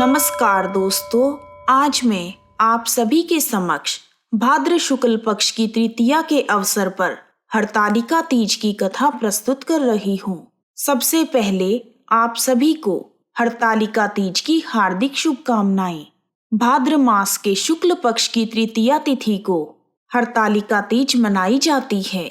नमस्कार दोस्तों, आज मैं आप सभी के समक्ष भाद्र शुक्ल पक्ष की तृतीया के अवसर पर हरतालिका तीज की कथा प्रस्तुत कर रही हूँ। सबसे पहले आप सभी को हरतालिका तीज की हार्दिक शुभकामनाएं। भाद्र मास के शुक्ल पक्ष की तृतीया तिथि को हरतालिका तीज मनाई जाती है।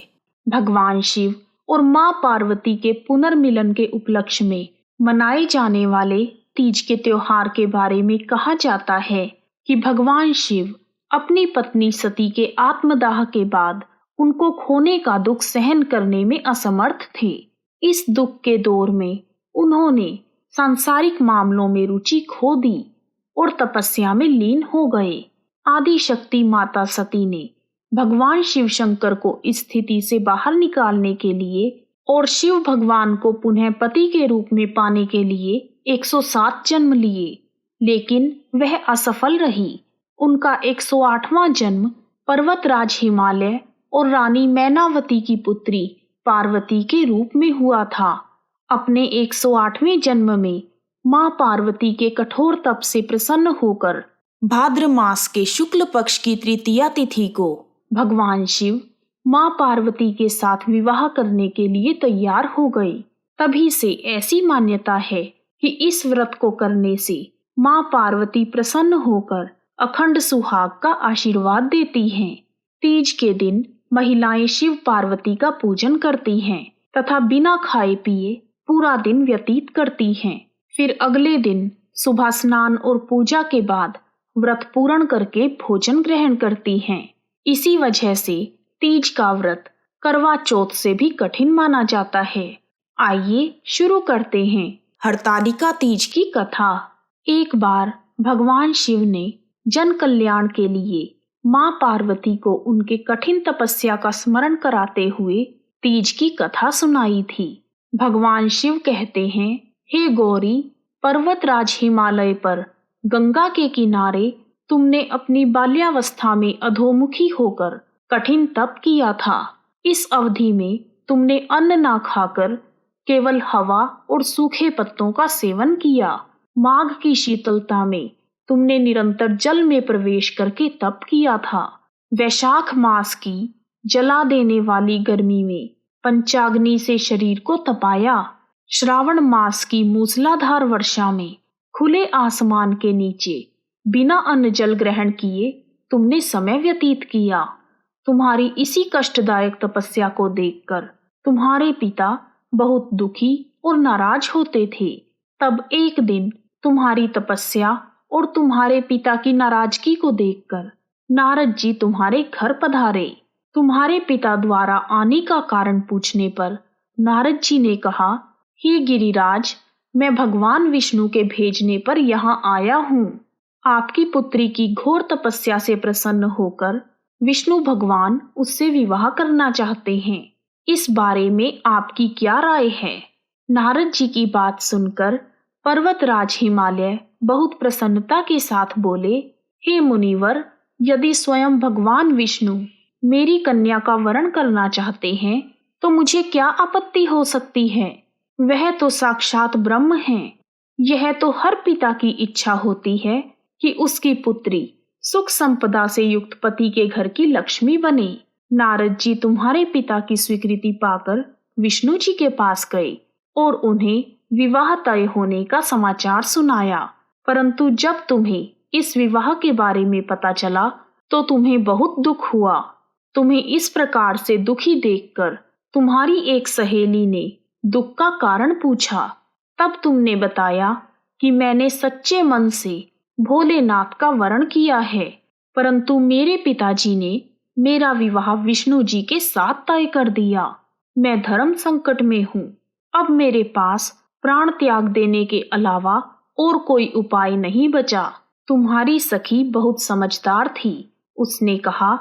भगवान शिव और माँ पार्वती के पुनर्मिलन के उपलक्ष्य में मनाए जाने वाले तीज के त्योहार के बारे में कहा जाता है कि भगवान शिव अपनी पत्नी सती के आत्मदाह के बाद उनको खोने का दुख सहन करने में असमर्थ थे। इस दुख के दौर में उन्होंने सांसारिक मामलों में रुचि खो दी और तपस्या में लीन हो गए। आदि शक्ति माता सती ने भगवान शिव शंकर को इस स्थिति से बाहर निकालने के लिए और शिव भगवान को पुनः पति के रूप में पाने के लिए 107 जन्म लिए, लेकिन वह असफल रही। उनका 108वां जन्म पर्वतराज हिमालय और रानी मैनावती की पुत्री पार्वती के रूप में हुआ था। अपने 108वें जन्म में मां पार्वती के कठोर तप से प्रसन्न होकर भाद्र मास के शुक्ल पक्ष की तृतीया तिथि को भगवान शिव मां पार्वती के साथ विवाह करने के लिए तैयार हो गए। तभी से ऐसी मान्यता है कि इस व्रत को करने से मां पार्वती प्रसन्न होकर अखंड सुहाग का आशीर्वाद देती हैं। तीज के दिन महिलाएं शिव पार्वती का पूजन करती हैं तथा बिना खाए पिए पूरा दिन व्यतीत करती हैं। फिर अगले दिन सुबह स्नान और पूजा के बाद व्रत पूर्ण करके भोजन ग्रहण करती हैं। इसी वजह से तीज का व्रत करवा चौथ से भी कठिन माना जाता है। आइए शुरू करते हैं हरतालिका तीज की कथा। एक बार भगवान शिव ने जन कल्याण के लिए मां पार्वती को उनके कठिन तपस्या का स्मरण कराते हुए तीज की कथा सुनाई थी। भगवान शिव कहते हैं, हे गौरी, पर्वतराज हिमालय पर गंगा के किनारे तुमने अपनी बाल्यावस्था में अधोमुखी होकर कठिन तप किया था। इस अवधि में तुमने अन्न ना खाकर केवल हवा और सूखे पत्तों का सेवन किया। माघ की शीतलता में तुमने निरंतर जल में प्रवेश करके तप किया था। वैशाख मास की जला देने वाली गर्मी में पंचाग्नि से शरीर को तपाया। श्रावण मास की मूसलाधार वर्षा में खुले आसमान के नीचे बिना अन्न जल ग्रहण किए तुमने समय व्यतीत किया। तुम्हारी इसी कष्टदायक तपस्या को देखकर तुम्हारे पिता बहुत दुखी और नाराज होते थे। तब एक दिन तुम्हारी तपस्या और तुम्हारे पिता की नाराजगी को देखकर नारद जी तुम्हारे घर पधारे। तुम्हारे पिता द्वारा आने का कारण पूछने पर नारद जी ने कहा, हे गिरिराज, मैं भगवान विष्णु के भेजने पर यहाँ आया हूँ। आपकी पुत्री की घोर तपस्या से प्रसन्न होकर विष्णु भगवान उससे विवाह करना चाहते हैं। इस बारे में आपकी क्या राय है? नारद जी की बात सुनकर पर्वतराज हिमालय बहुत प्रसन्नता के साथ बोले, हे मुनिवर, यदि स्वयं भगवान विष्णु मेरी कन्या का वरण करना चाहते हैं तो मुझे क्या आपत्ति हो सकती है? वह तो साक्षात ब्रह्म हैं। यह तो हर पिता की इच्छा होती है कि उसकी पुत्री सुख संपदा से युक्त पति के घर की लक्ष्मी बने। नारद जी तुम्हारे पिता की स्वीकृति पाकर विष्णु जी के पास गए और उन्हें विवाह तय होने का समाचार सुनाया। परंतु जब तुम्हें इस विवाह के बारे में पता चला तो तुम्हें बहुत दुख हुआ। तुम्हें इस प्रकार से दुखी देखकर तुम्हारी एक सहेली ने दुख का कारण पूछा। तब तुमने बताया कि मैंने सच्चे मन से भोलेनाथ का वरण किया है, परंतु मेरे पिताजी ने मेरा विवाह विष्णु जी के साथ तय कर दिया। मैं धर्म संकट में हूँ। अब मेरे पास प्राण त्याग देने के अलावा और कोई उपाय नहीं बचा। तुम्हारी सखी बहुत समझदार थी। उसने कहा,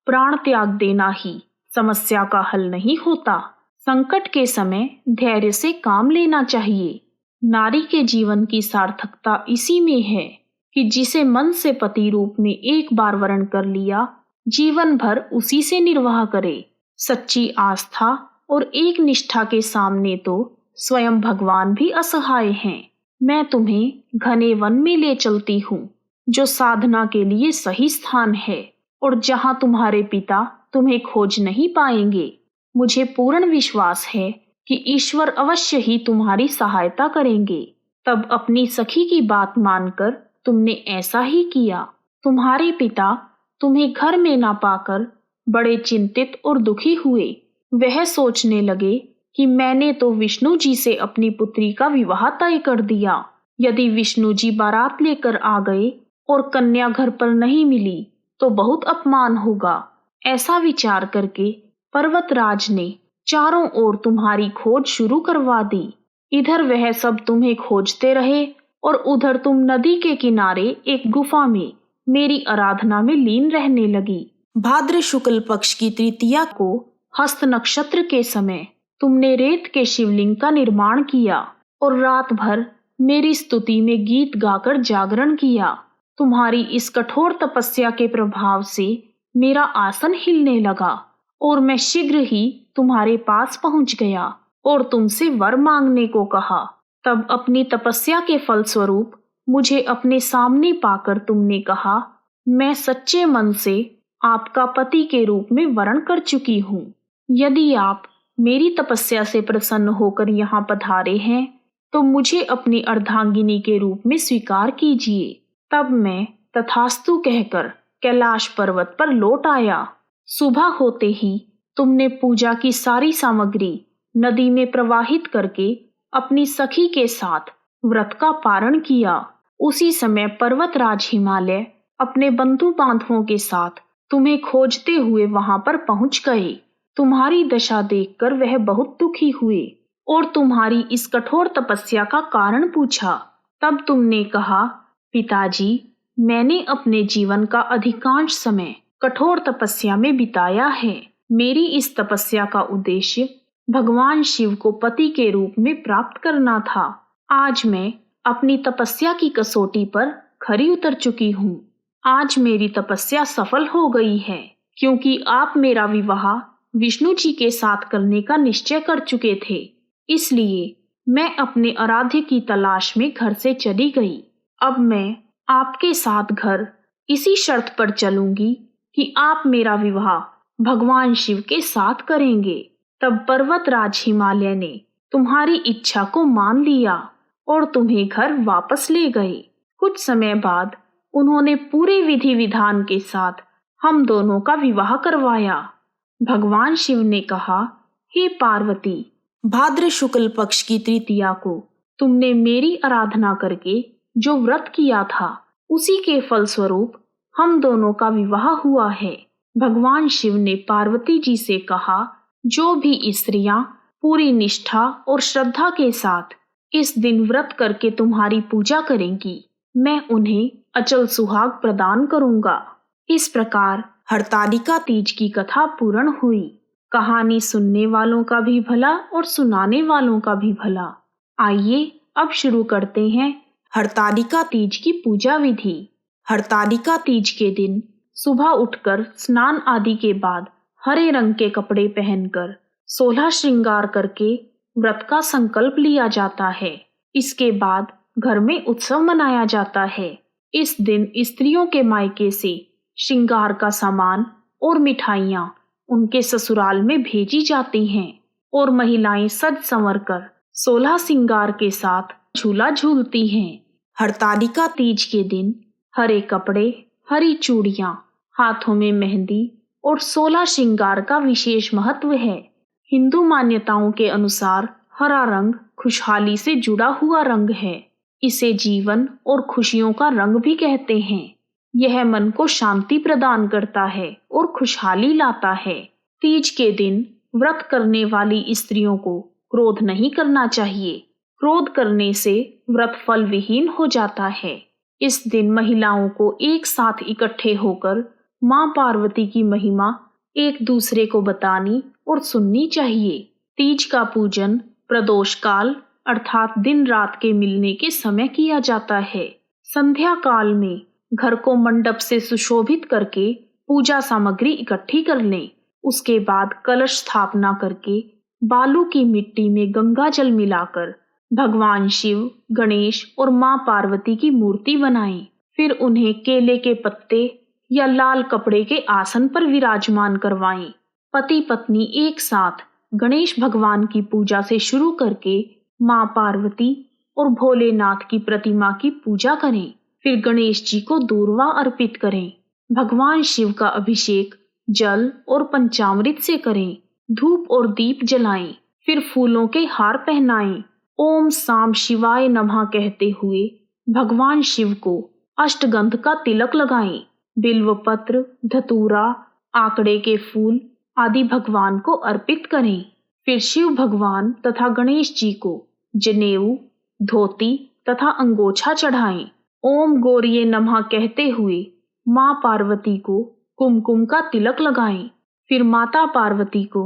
प्राण त्याग देना ही समस्या का हल नहीं होता। संकट के समय धैर्य से काम लेना चाहिए। नारी के जीवन की सार्थकता इसी में है कि जिसे मन से पति रूप में एक बार वरण कर लिया, जीवन भर उसी से निर्वाह करे। सच्ची आस्था और एक निष्ठा के सामने तो स्वयं भगवान भी असहाय हैं। मैं तुम्हें घने वन में ले चलती हूँ, जो साधना के लिए सही स्थान है और जहाँ तुम्हारे पिता तुम्हें खोज नहीं पाएंगे। मुझे पूर्ण विश्वास है कि ईश्वर अवश्य ही तुम्हारी सहायता करेंगे। तब अपनी सखी की बात मानकर तुमने ऐसा ही किया। तुम्हारे पिता तुम्हें घर में ना पाकर बड़े चिंतित और दुखी हुए। वह सोचने लगे कि मैंने तो विष्णु जी से अपनी पुत्री का विवाह तय कर दिया। यदि विष्णु जी बारात लेकर आ गए और कन्या घर पर नहीं मिली तो बहुत अपमान होगा। ऐसा विचार करके पर्वतराज ने चारों ओर तुम्हारी खोज शुरू करवा दी। इधर वह सब तुम्हें खोजते रहे और उधर तुम नदी के किनारे एक गुफा में मेरी आराधना में लीन रहने लगी। भाद्र शुक्ल पक्ष की तृतीया को हस्त नक्षत्र के समय तुमने रेत के शिवलिंग का निर्माण किया और रात भर मेरी स्तुति में गीत गाकर जागरण किया। तुम्हारी इस कठोर तपस्या के प्रभाव से मेरा आसन हिलने लगा और मैं शीघ्र ही तुम्हारे पास पहुंच गया और तुमसे वर मांगने को कहा। तब अपनी तपस्या के फलस्वरूप मुझे अपने सामने पाकर तुमने कहा, मैं सच्चे मन से आपका पति के रूप में वरण कर चुकी हूँ। यदि आप मेरी तपस्या से प्रसन्न होकर यहाँ पधारे हैं तो मुझे अपनी अर्धांगिनी के रूप में स्वीकार कीजिए। तब मैं तथास्तु कहकर कैलाश पर्वत पर लौट आया। सुबह होते ही तुमने पूजा की सारी सामग्री नदी में प्रवाहित करके अपनी सखी के साथ व्रत का पारण किया। उसी समय पर्वतराज हिमालय अपने बंधु बांधवों के साथ तुम्हें खोजते हुए वहां पर पहुंच गए। तुम्हारी दशा देखकर वह बहुत दुखी हुए और तुम्हारी इस कठोर तपस्या का कारण पूछा। तब तुमने कहा, पिताजी, मैंने अपने जीवन का अधिकांश समय कठोर तपस्या में बिताया है। मेरी इस तपस्या का उद्देश्य भगवान शिव को पति के रूप में प्राप्त करना था। आज मैं अपनी तपस्या की कसौटी पर खरी उतर चुकी हूँ। आज मेरी तपस्या सफल हो गई है, क्योंकि आप मेरा विवाह विष्णु जी के साथ करने का निश्चय कर चुके थे। इसलिए मैं अपने आराध्य की तलाश में घर से चली गई। अब मैं आपके साथ घर इसी शर्त पर चलूंगी कि आप मेरा विवाह भगवान शिव के साथ करेंगे। तब पर्वतराज हिमालय ने तुम्हारी इच्छा को मान लिया और तुम्हें घर वापस ले गए। कुछ समय बाद उन्होंने पूरे विधि विधान के साथ हम दोनों का विवाह करवाया। भगवान शिव ने कहा, हे पार्वती, भाद्र शुक्ल पक्ष की तृतीया को तुमने मेरी आराधना करके जो व्रत किया था उसी के फलस्वरूप हम दोनों का विवाह हुआ है। भगवान शिव ने पार्वती जी से कहा, जो भी स्त्रियां पूरी निष्ठा और श्रद्धा के साथ इस दिन व्रत करके तुम्हारी पूजा करेंगी, मैं उन्हें अचल सुहाग प्रदान करूंगा। इस प्रकार हरतालिका तीज की कथा पूर्ण हुई। कहानी सुनने वालों का भी भला और सुनाने वालों का भी भला। आइए अब शुरू करते हैं हरतालिका तीज की पूजा विधि। हरतालिका तीज के दिन सुबह उठकर स्नान आदि के बाद हरे रंग के कपड़े पहनकर 16 श्रृंगार करके व्रत का संकल्प लिया जाता है। इसके बाद घर में उत्सव मनाया जाता है। इस दिन स्त्रियों के मायके से श्रृंगार का सामान और मिठाइयाँ उनके ससुराल में भेजी जाती हैं और महिलाएं सज संवर कर 16 श्रृंगार के साथ झूला झूलती हैं। हरतालिका तीज के दिन हरे कपड़े, हरी चूड़ियाँ, हाथों में मेहंदी और 16 श्रृंगार का विशेष महत्व है। हिंदू मान्यताओं के अनुसार हरा रंग खुशहाली से जुड़ा हुआ रंग है। इसे जीवन और खुशियों का रंग भी कहते हैं। यह मन को शांति प्रदान करता है और खुशहाली लाता है। तीज के दिन व्रत करने वाली स्त्रियों को क्रोध नहीं करना चाहिए। क्रोध करने से व्रत फल विहीन हो जाता है। इस दिन महिलाओं को एक साथ इकट्ठे होकर मां पार्वती की महिमा एक दूसरे को बतानी और सुननी चाहिए। तीज का पूजन प्रदोष काल अर्थात दिन रात के मिलने के समय किया जाता है। संध्या काल में घर को मंडप से सुशोभित करके पूजा सामग्री इकट्ठी कर लें। उसके बाद कलश स्थापना करके बालू की मिट्टी में गंगा जल मिलाकर भगवान शिव, गणेश और माँ पार्वती की मूर्ति बनाएं। फिर उन्हें केले के पत्ते या लाल कपड़े के आसन पर विराजमान करवाएं। पति पत्नी एक साथ गणेश भगवान की पूजा से शुरू करके माँ पार्वती और भोलेनाथ की प्रतिमा की पूजा करें। फिर गणेश जी को दूर्वा अर्पित करें। भगवान शिव का अभिषेक जल और पंचामृत से करें। धूप और दीप जलाएं। फिर फूलों के हार पहनाएं। ओम साम शिवाय नमः कहते हुए भगवान शिव को अष्टगंध का तिलक लगाएं। बिल्व पत्र, धतूरा, आकड़े के फूल आदि भगवान को अर्पित करें। फिर शिव भगवान तथा गणेश जी को जनेऊ, धोती तथा अंगोछा चढ़ाएं। ओम गौरिये नमः कहते हुए माँ पार्वती को कुमकुम का तिलक लगाएं। फिर माता पार्वती को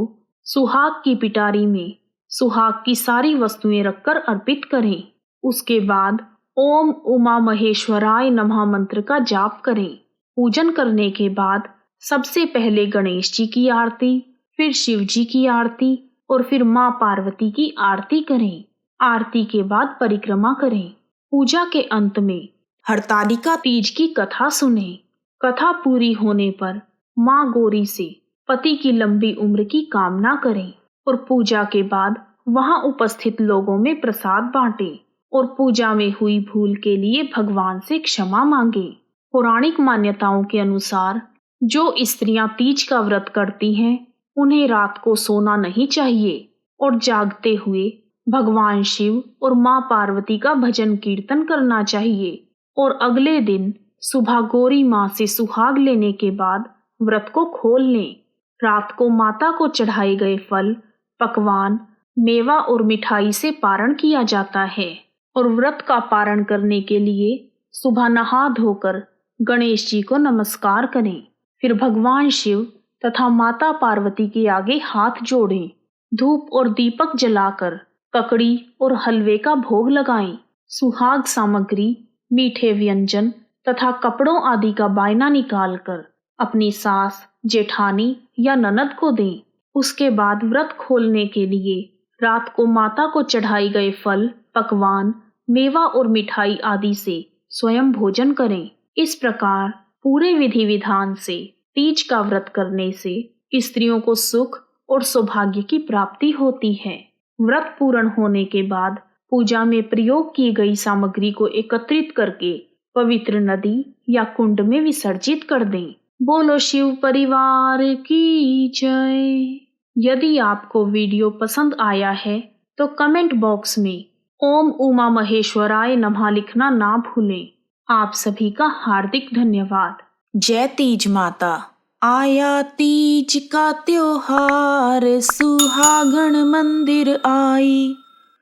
सुहाग की पिटारी में सुहाग की सारी वस्तुएं रखकर अर्पित करें। उसके बाद ओम उमा महेश्वराय नमः मंत्र का जाप करें। पूजन करने के बाद सबसे पहले गणेश जी की आरती, फिर शिव जी की आरती और फिर माँ पार्वती की आरती करें। आरती के बाद परिक्रमा करें। पूजा के अंत में हरतालिका तीज की कथा सुने। कथा पूरी होने पर माँ गौरी से पति की लंबी उम्र की कामना करें और पूजा के बाद वहां उपस्थित लोगों में प्रसाद बांटें और पूजा में हुई भूल के लिए भगवान से क्षमा मांगें। पौराणिक मान्यताओं के अनुसार जो स्त्रियां तीज का व्रत करती हैं उन्हें रात को सोना नहीं चाहिए और जागते हुए भगवान शिव और माँ पार्वती का भजन कीर्तन करना चाहिए और अगले दिन सुबह गौरी माँ से सुहाग लेने के बाद व्रत को खोल लें। रात को माता को चढ़ाए गए फल, पकवान, मेवा और मिठाई से पारण किया जाता है और व्रत का पारण करने के लिए सुबह नहा धोकर गणेश जी को नमस्कार करें। फिर भगवान शिव तथा माता पार्वती के आगे हाथ जोड़ें। धूप और दीपक जलाकर ककड़ी और हलवे का भोग लगाएं। सुहाग सामग्री, मीठे व्यंजन तथा कपड़ों आदि का बायना निकालकर अपनी सास, जेठानी या ननद को दें। उसके बाद व्रत खोलने के लिए रात को माता को चढ़ाए गए फल, पकवान, मेवा और मिठाई आदि से स्वयं भोजन करें। इस प्रकार पूरे विधि विधान से तीज का व्रत करने से स्त्रियों को सुख और सौभाग्य की प्राप्ति होती है। व्रत पूर्ण होने के बाद पूजा में प्रयोग की गई सामग्री को एकत्रित करके पवित्र नदी या कुंड में विसर्जित कर दें। बोलो शिव परिवार की जय। यदि आपको वीडियो पसंद आया है तो कमेंट बॉक्स में ओम उमा महेश्वराय नमः लिखना ना भूलें। आप सभी का हार्दिक धन्यवाद। जय तीज माता। आया तीज का त्योहार, सुहागण मंदिर आई।